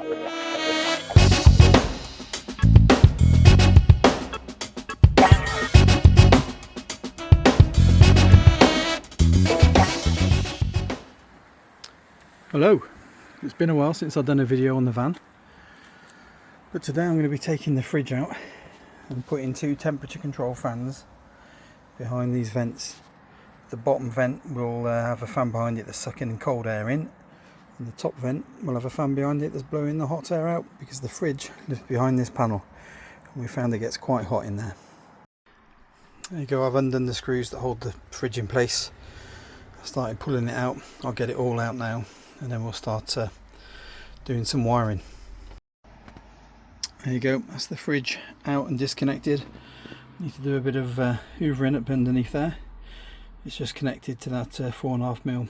Hello, it's been a while since I've done a video on the van, but today I'm going to be taking the fridge out and putting two temperature control fans behind these vents. The bottom vent will have a fan behind it that's sucking cold air in, and the top vent will have a fan behind it that's blowing the hot air out, because the fridge lives behind this panel and we found it gets quite hot in there. There you go, I've undone the screws that hold the fridge in place. I started pulling it out. I'll get it all out now and then we'll start doing some wiring. There you go, that's the fridge out and disconnected. Need to do a bit of hoovering up underneath there. It's just connected to that 4.5mm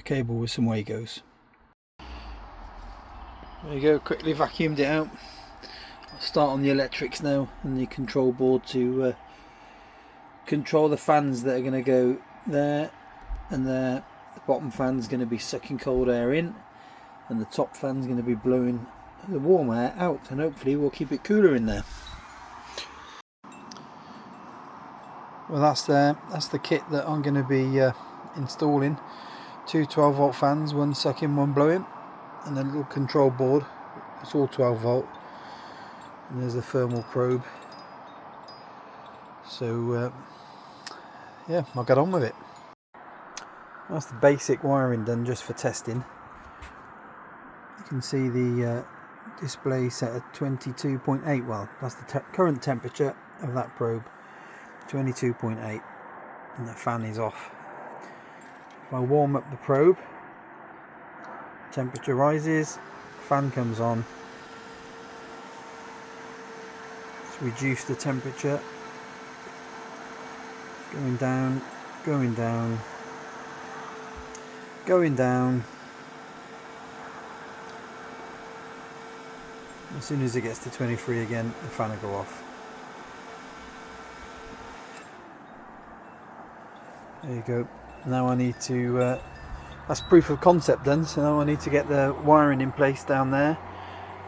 cable with some Wagos. There you go, quickly vacuumed it out. I'll start on the electrics now and the control board to control the fans that are going to go there and there. The bottom fan's going to be sucking cold air in and the top fan's going to be blowing the warm air out, and hopefully we'll keep it cooler in there. Well, that's the kit that I'm going to be installing. Two 12-volt fans, one sucking, one blowing, and a little control board. It's all 12-volt, and there's the thermal probe. So yeah, I'll get on with it. That's the basic wiring done just for testing. You can see the display set at 22.8. Well, that's the current temperature of that probe, 22.8, and the fan is off. If I warm up the probe, temperature rises, fan comes on. Let's reduce the temperature, going down, going down, going down. As soon as it gets to 23 again, the fan will go off. There you go. Now I need to, that's proof of concept done, so now I need to get the wiring in place down there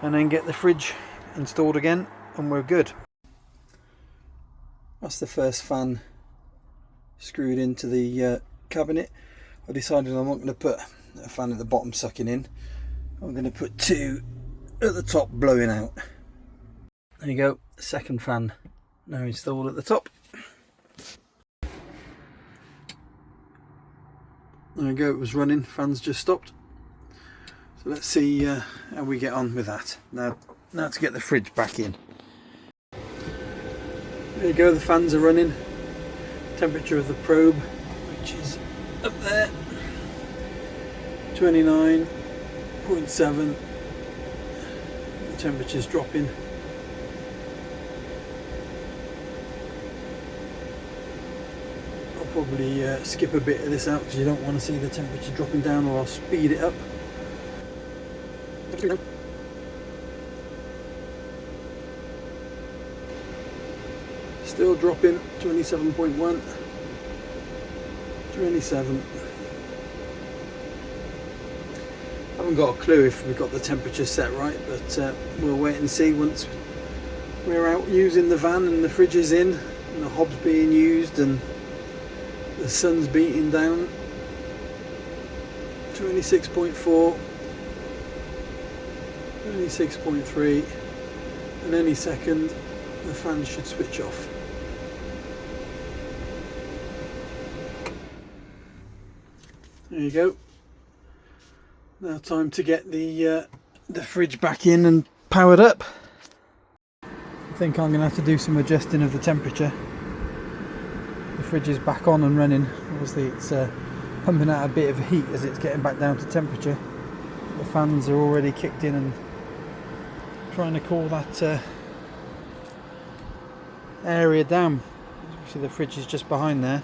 and then get the fridge installed again, and we're good. That's the first fan screwed into the cabinet. I decided I'm not going to put a fan at the bottom sucking in. I'm going to put two at the top blowing out. There you go, second fan now installed at the top. There you go, it was running, fans just stopped. So let's see how we get on with that. Now to get the fridge back in. There you go, the fans are running. Temperature of the probe, which is up there, 29.7. The temperature's dropping. I'll probably skip a bit of this out because you don't want to see the temperature dropping down, or I'll speed it up. Still dropping, 27.1. 27. I haven't got a clue if we've got the temperature set right, but we'll wait and see once we're out using the van and the fridge is in and the hob's being used and the sun's beating down. 26.4, 26.3, and any second the fan should switch off. There you go. Now time to get the fridge back in and powered up. I think I'm going to have to do some adjusting of the temperature. The fridge is back on and running. Obviously it's pumping out a bit of heat as it's getting back down to temperature. The fans are already kicked in and trying to cool that area down. Obviously the fridge is just behind there.